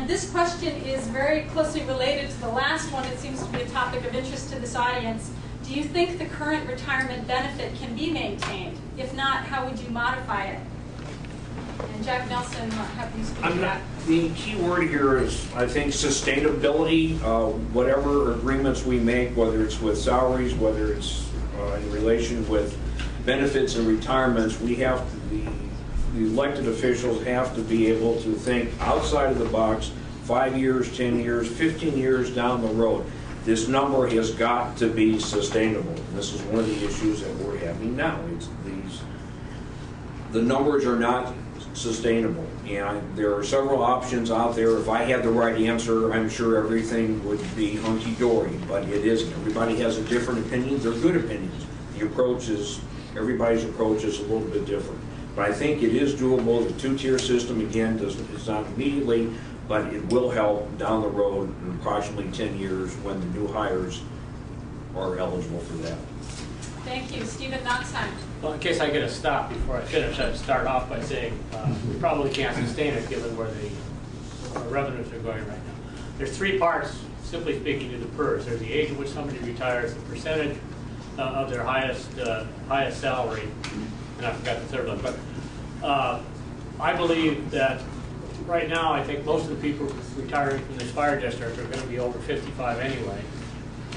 And this question is very closely related to the last one. It seems to be a topic of interest to this audience. Do you think the current retirement benefit can be maintained? If not, how would you modify it? And Jack Nelson, I'll have you speak to that. The key word here is, I think, sustainability. Whatever agreements we make, whether it's with salaries, whether it's in relation with benefits and retirements, we have to the elected officials have to be able to think outside of the box 5 years, 10 years, 15 years down the road. This number has got to be sustainable. And this is one of the issues that we're having now. The numbers are not sustainable. And there are several options out there. If I had the right answer, I'm sure everything would be hunky-dory, but it isn't. Everybody has a different opinion. They're good opinions. Everybody's approach is a little bit different. But I think it is doable. The two-tier system, again, is not immediately, but it will help down the road in approximately 10 years when the new hires are eligible for that. Thank you. Stephen Nachtsheim. Well, in case I get a stop before I finish, I'd start off by saying we probably can't sustain it given where the revenues are going right now. There's three parts, simply speaking, to the PERS. There's the age at which somebody retires, the percentage of their highest salary, and I forgot the third one. But I believe that right now, I think most of the people retiring from this fire district are going to be over 55 anyway,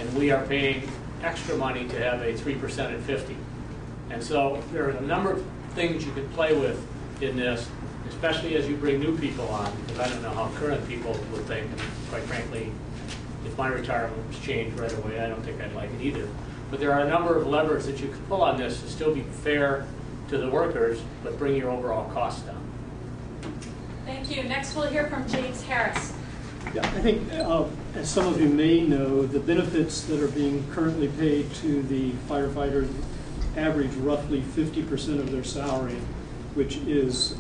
and we are paying extra money to have a 3% at 50. And so there are a number of things you can play with in this, especially as you bring new people on, because I don't know how current people would think. And quite frankly, if my retirement was changed right away, I don't think I'd like it either. But there are a number of levers that you can pull on this to still be fair to the workers, but bring your overall costs down. Thank you. Next we'll hear from James Harris. Yeah, I think, as some of you may know, the benefits that are being currently paid to the firefighters average roughly 50% of their salary, which is,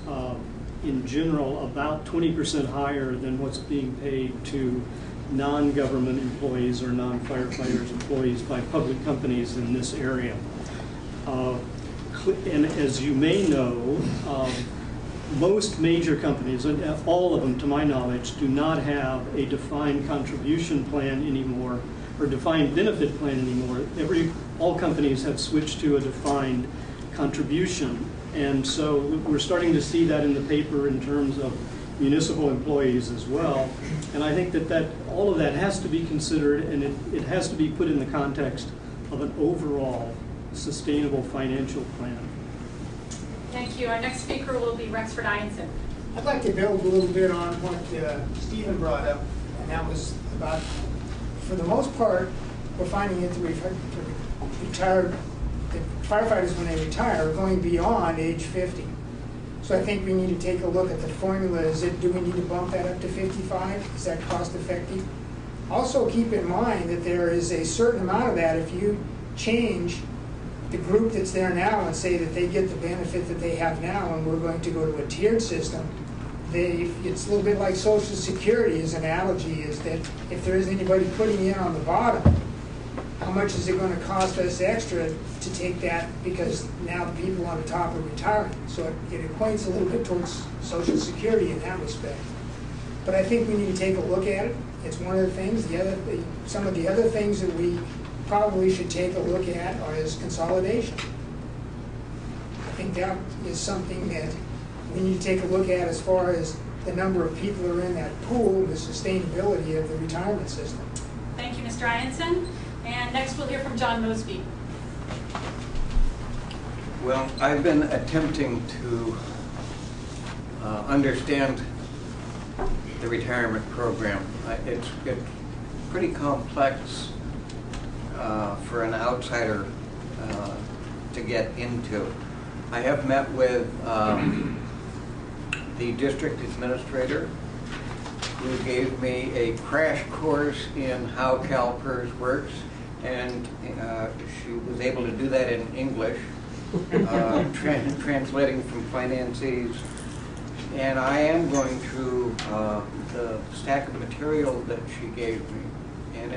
in general, about 20% higher than what's being paid to non-government employees or non-firefighters employees by public companies in this area. And as you may know, most major companies, and all of them to my knowledge, do not have a defined contribution plan anymore or defined benefit plan anymore. All companies have switched to a defined contribution. And so we're starting to see that in the paper in terms of municipal employees as well. And I think that all of that has to be considered, and it has to be put in the context of an overall sustainable financial plan. Thank you. Our next speaker will be Rexford Ianson. I'd like to build a little bit on what Stephen brought up, and that was about, for the most part, we're finding it to be retired, the firefighters when they retire are going beyond age 50. So I think we need to take a look at the formula. Do we need to bump that up to 55? Is that cost effective? Also keep in mind that there is a certain amount of that if you change the group that's there now and say that they get the benefit that they have now and we're going to go to a tiered system, it's a little bit like Social Security as an analogy, is that if there isn't anybody putting in on the bottom, how much is it going to cost us extra to take that, because now the people on the top are retiring. So it equates a little bit towards Social Security in that respect. But I think we need to take a look at it. It's one of the things. Some of the other things that we probably should take a look at is consolidation. I think that is something that we need to take a look at as far as the number of people that are in that pool, the sustainability of the retirement system. Thank you, Mr. Ianson. And next we'll hear from Jon Mosby. Well, I've been attempting to understand the retirement program. It's pretty complex for an outsider to get into. I have met with the district administrator, who gave me a crash course in how CalPERS works, and she was able to do that in English, translating from finances. And I am going through the stack of material that she gave me, and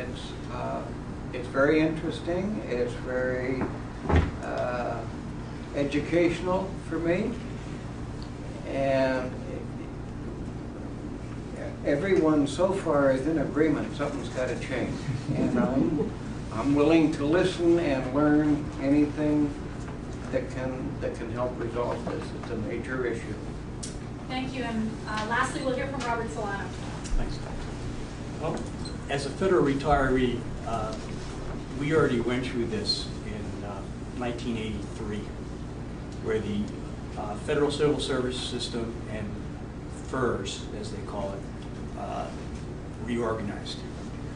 it's very interesting. It's very educational for me, and everyone so far is in agreement, something's got to change. And I'm willing to listen and learn anything that can help resolve this. It's a major issue. Thank you. And lastly, we'll hear from Robert Silano. Thanks. Well, as a federal retiree, we already went through this in 1983, where the Federal Civil Service System and FERS, as they call it, reorganized.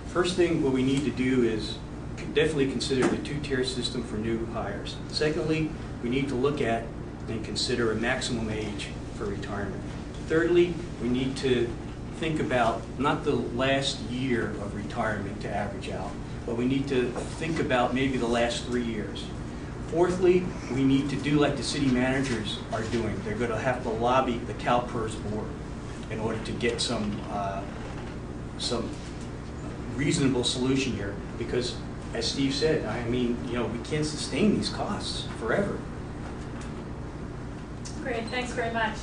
First thing, what we need to do is definitely consider the two-tier system for new hires. Secondly, we need to look at and consider a maximum age for retirement. Thirdly, we need to think about not the last year of retirement to average out, but we need to think about maybe the last 3 years. Fourthly, we need to do like the city managers are doing. They're going to have to lobby the CalPERS board in order to get some reasonable solution here, because as Steve said, I mean, you know, we can't sustain these costs forever. Great, thanks very much.